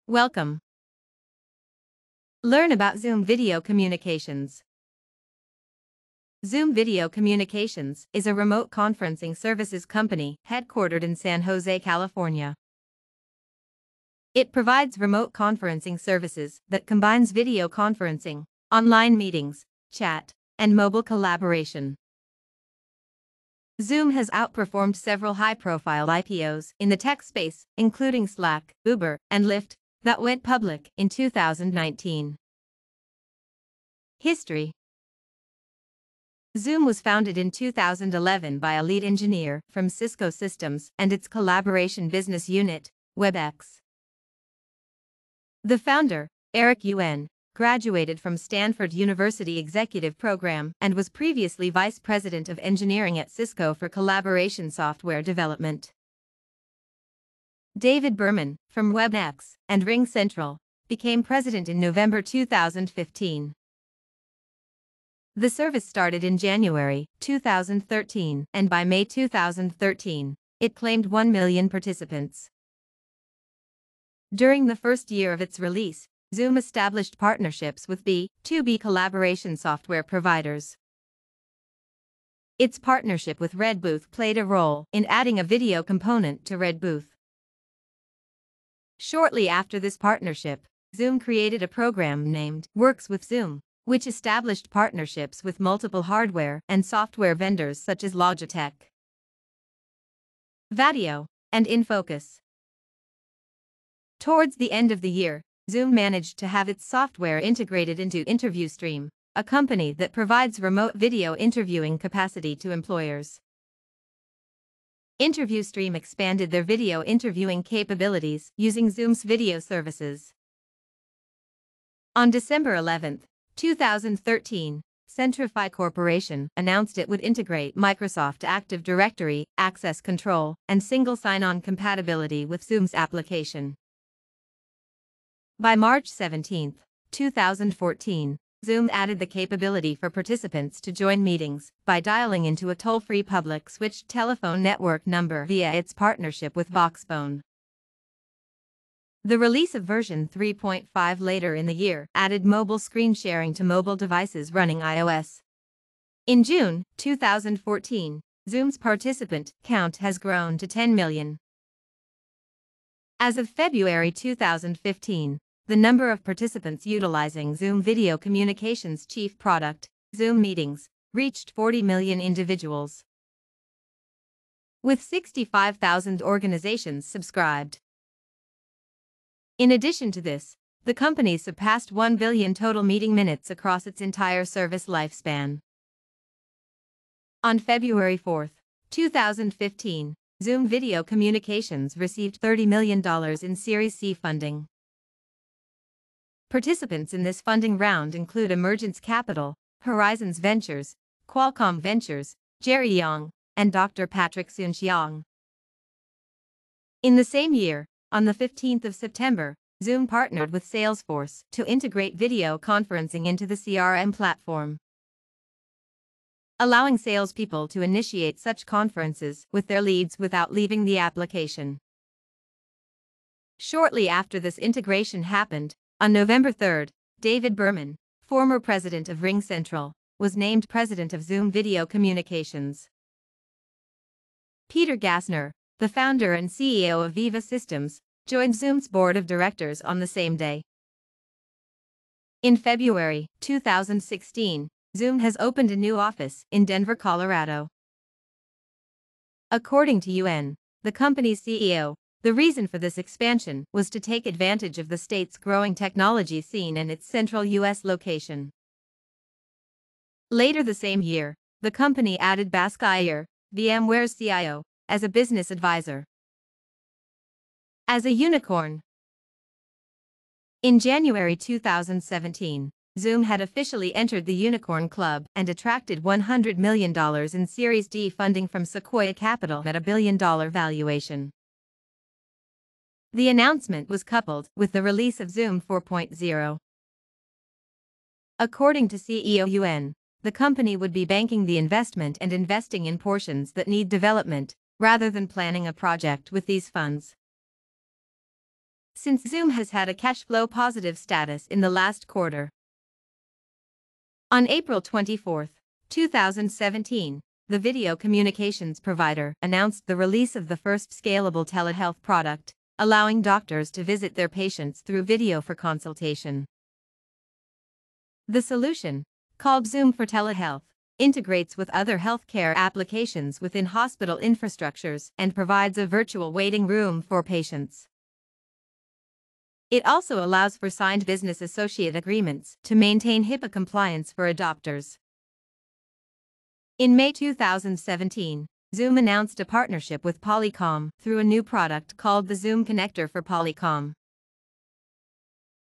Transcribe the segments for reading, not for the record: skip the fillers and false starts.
Welcome. Learn about Zoom Video Communications. Zoom Video Communications is a remote conferencing services company headquartered in San Jose, California. It provides remote conferencing services that combines video conferencing, online meetings, chat, and mobile collaboration. Zoom has outperformed several high-profile IPOs in the tech space, including Slack, Uber, and Lyft, that went public in 2019. History. Zoom was founded in 2011 by a lead engineer from Cisco Systems and its collaboration business unit, WebEx. The founder, Eric Yuan, graduated from Stanford University Executive Program and was previously Vice President of Engineering at Cisco for collaboration software development. David Berman, from WebEx and RingCentral, became president in November 2015. The service started in January 2013, and by May 2013, it claimed 1 million participants. During the first year of its release, Zoom established partnerships with B2B collaboration software providers. Its partnership with Redbooth played a role in adding a video component to Redbooth. Shortly after this partnership, Zoom created a program named Works with Zoom, which established partnerships with multiple hardware and software vendors such as Logitech, Vaddio, and InFocus. Towards the end of the year, Zoom managed to have its software integrated into InterviewStream, a company that provides remote video interviewing capacity to employers. InterviewStream expanded their video interviewing capabilities using Zoom's video services. On December 11, 2013, Centrify Corporation announced it would integrate Microsoft Active Directory, access control, and single sign-on compatibility with Zoom's application. By March 17, 2014, Zoom added the capability for participants to join meetings by dialing into a toll-free public switched telephone network number via its partnership with Voxphone. The release of version 3.5 later in the year added mobile screen sharing to mobile devices running iOS. In June 2014, Zoom's participant count has grown to 10 million. As of February 2015, the number of participants utilizing Zoom Video Communications chief product, Zoom Meetings, reached 40 million individuals, with 65,000 organizations subscribed. In addition to this, the company surpassed 1 billion total meeting minutes across its entire service lifespan. On February 4, 2015, Zoom Video Communications received $30 million in Series C funding. Participants in this funding round include Emergence Capital, Horizons Ventures, Qualcomm Ventures, Jerry Yang, and Dr. Patrick Soon-Shiong. In the same year, on the 15th of September, Zoom partnered with Salesforce to integrate video conferencing into the CRM platform, allowing salespeople to initiate such conferences with their leads without leaving the application. Shortly after this integration happened, on November 3, David Berman, former president of RingCentral, was named president of Zoom Video Communications. Peter Gassner, the founder and CEO of Viva Systems, joined Zoom's board of directors on the same day. In February 2016, Zoom has opened a new office in Denver, Colorado. According to UN, the company's CEO, the reason for this expansion was to take advantage of the state's growing technology scene and its central U.S. location. Later the same year, the company added Bhask Iyer, VMware's CIO, as a business advisor. As a unicorn. In January 2017, Zoom had officially entered the Unicorn Club and attracted $100 million in Series D funding from Sequoia Capital at a $1 billion valuation. The announcement was coupled with the release of Zoom 4.0. According to CEO Yuan, the company would be banking the investment and investing in portions that need development, rather than planning a project with these funds. since Zoom has had a cash flow positive status in the last quarter. On April 24, 2017, the video communications provider announced the release of the first scalable telehealth product, allowing doctors to visit their patients through video for consultation. The solution, called Zoom for Telehealth, integrates with other healthcare applications within hospital infrastructures and provides a virtual waiting room for patients. It also allows for signed business associate agreements to maintain HIPAA compliance for adopters. In May 2017, Zoom announced a partnership with Polycom through a new product called the Zoom Connector for Polycom.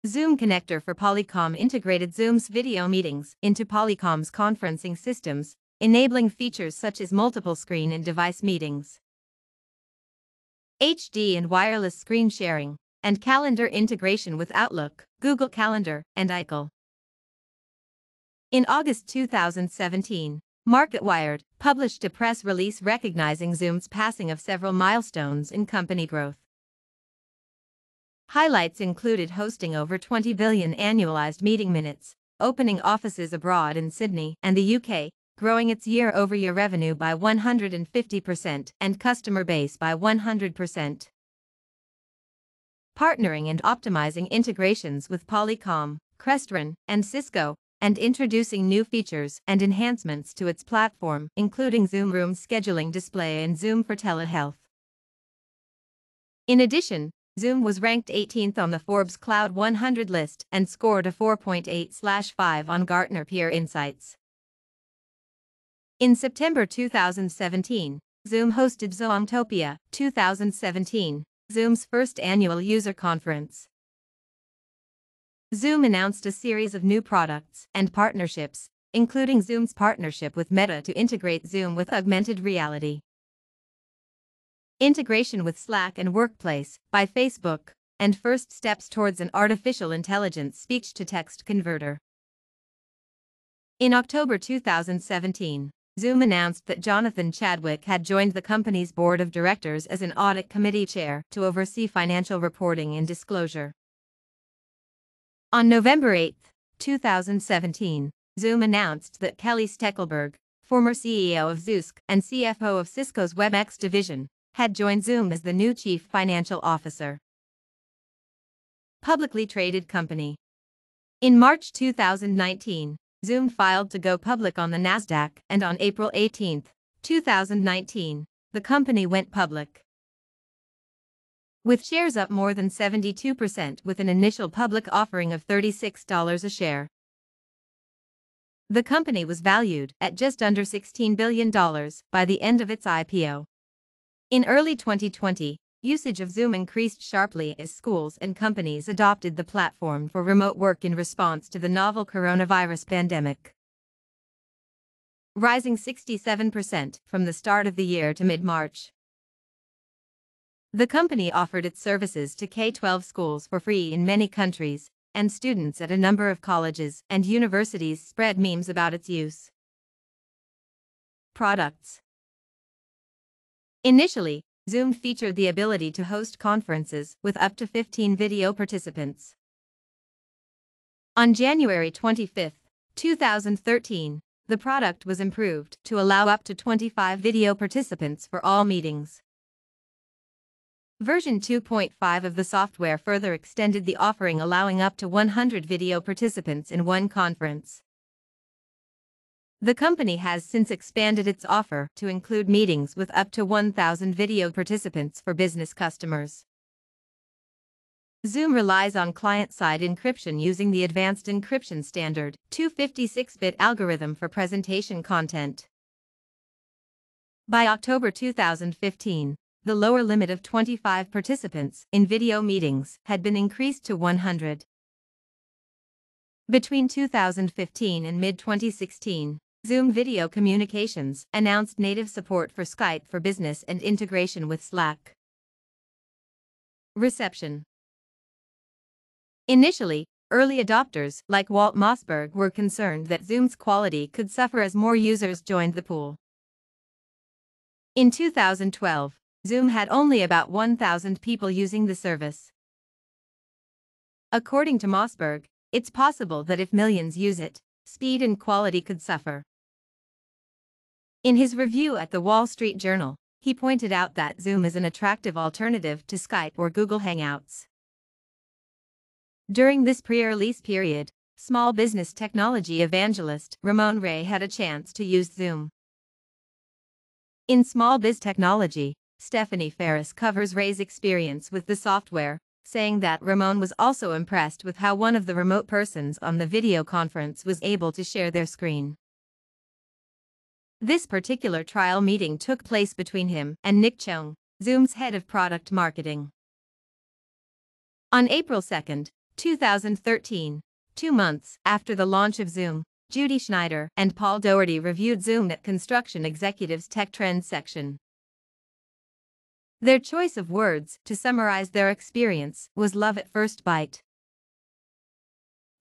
Zoom Connector for Polycom integrated Zoom's video meetings into Polycom's conferencing systems, enabling features such as multiple screen and device meetings, HD and wireless screen sharing, and calendar integration with Outlook, Google Calendar, and iCal. In August 2017, MarketWired published a press release recognizing Zoom's passing of several milestones in company growth. Highlights included hosting over 20 billion annualized meeting minutes, opening offices abroad in Sydney and the UK, growing its year-over-year revenue by 150% and customer base by 100%. Partnering and optimizing integrations with Polycom, Crestron, and Cisco, and introducing new features and enhancements to its platform, including Zoom Room scheduling display and Zoom for Telehealth. In addition, Zoom was ranked 18th on the Forbes Cloud 100 list and scored a 4.8/5 on Gartner Peer Insights. In September 2017, Zoom hosted Zoomtopia 2017, Zoom's first annual user conference. Zoom announced a series of new products and partnerships, including Zoom's partnership with Meta to integrate Zoom with augmented reality, integration with Slack and Workplace by Facebook, and first steps towards an artificial intelligence speech-to-text converter. In October 2017, Zoom announced that Jonathan Chadwick had joined the company's board of directors as an audit committee chair to oversee financial reporting and disclosure. On November 8, 2017, Zoom announced that Kelly Steckelberg, former CEO of Zoosk and CFO of Cisco's WebEx division, had joined Zoom as the new Chief Financial Officer. Publicly traded company. In March 2019, Zoom filed to go public on the Nasdaq, and on April 18, 2019, the company went public, with shares up more than 72% with an initial public offering of $36 a share. The company was valued at just under $16 billion by the end of its IPO. In early 2020, usage of Zoom increased sharply as schools and companies adopted the platform for remote work in response to the novel coronavirus pandemic, rising 67% from the start of the year to mid-March. The company offered its services to K-12 schools for free in many countries, and students at a number of colleges and universities spread memes about its use. Products. Initially, Zoom featured the ability to host conferences with up to 15 video participants. On January 25, 2013, the product was improved to allow up to 25 video participants for all meetings. Version 2.5 of the software further extended the offering, allowing up to 100 video participants in one conference. The company has since expanded its offer to include meetings with up to 1,000 video participants for business customers. Zoom relies on client-side encryption using the Advanced Encryption Standard 256-bit algorithm for presentation content. By October 2015, the lower limit of 25 participants in video meetings had been increased to 100. Between 2015 and mid-2016, Zoom Video Communications announced native support for Skype for Business and integration with Slack. Reception. Initially, early adopters like Walt Mossberg were concerned that Zoom's quality could suffer as more users joined the pool. In 2012, Zoom had only about 1,000 people using the service. According to Mossberg, it's possible that if millions use it, speed and quality could suffer. In his review at the Wall Street Journal, he pointed out that Zoom is an attractive alternative to Skype or Google Hangouts. During this pre-release period, small business technology evangelist Ramon Ray had a chance to use Zoom. In Small Biz Technology, Stephanie Ferris covers Ray's experience with the software, saying that Ramon was also impressed with how one of the remote persons on the video conference was able to share their screen. This particular trial meeting took place between him and Nick Chung, Zoom's head of product marketing. On April 2, 2013, 2 months after the launch of Zoom, Judy Schneider and Paul Doherty reviewed Zoom at Construction Executive's Tech Trends section. Their choice of words to summarize their experience was "love at first bite."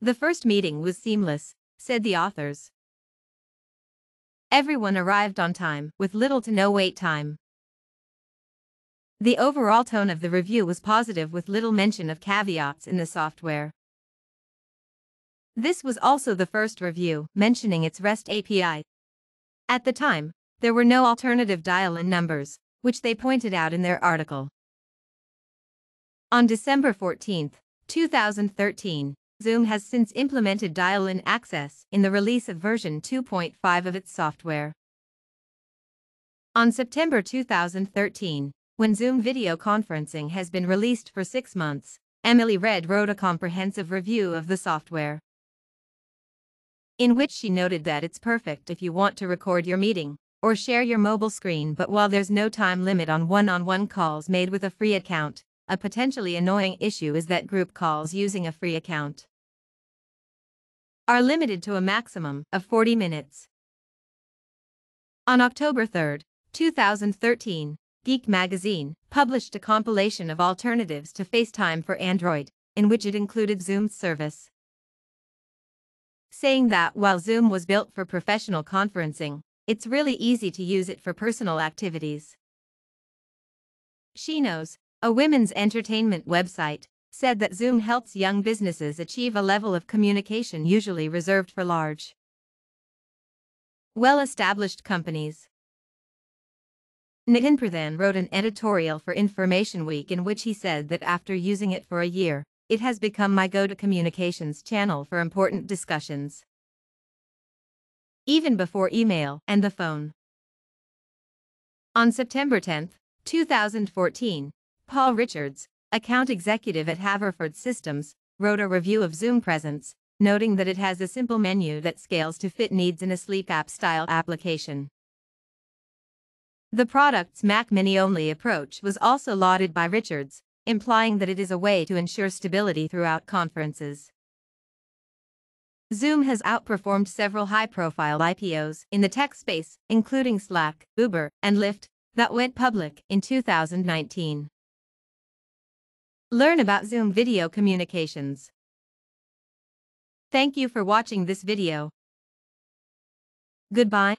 "The first meeting was seamless," said the authors. "Everyone arrived on time, with little to no wait time." The overall tone of the review was positive, with little mention of caveats in the software. This was also the first review mentioning its REST API. At the time, there were no alternative dial-in numbers, which they pointed out in their article. On December 14, 2013, Zoom has since implemented dial-in access in the release of version 2.5 of its software. On September 2013, when Zoom video conferencing has been released for 6 months, Emily Red wrote a comprehensive review of the software, in which she noted that it's perfect if you want to record your meeting or share your mobile screen, but while there's no time limit on one-on-one calls made with a free account, a potentially annoying issue is that group calls using a free account are limited to a maximum of 40 minutes. On October 3, 2013, Geek Magazine published a compilation of alternatives to FaceTime for Android, in which it included Zoom's service, saying that while Zoom was built for professional conferencing, it's really easy to use it for personal activities. She Knows, a women's entertainment website, said that Zoom helps young businesses achieve a level of communication usually reserved for large, well-established companies. Nitin Pradhan wrote an editorial for Information Week in which he said that after using it for a year, it has become my go-to communications channel for important discussions, even before email and the phone. On September 10, 2014, Paul Richards, account executive at Haverford Systems, wrote a review of Zoom Presence, noting that it has a simple menu that scales to fit needs in a sleep app-style application. The product's Mac Mini-only approach was also lauded by Richards, implying that it is a way to ensure stability throughout conferences. Zoom has outperformed several high-profile IPOs in the tech space, including Slack, Uber, and Lyft, that went public in 2019. Learn about Zoom video communications. Thank you for watching this video. Goodbye.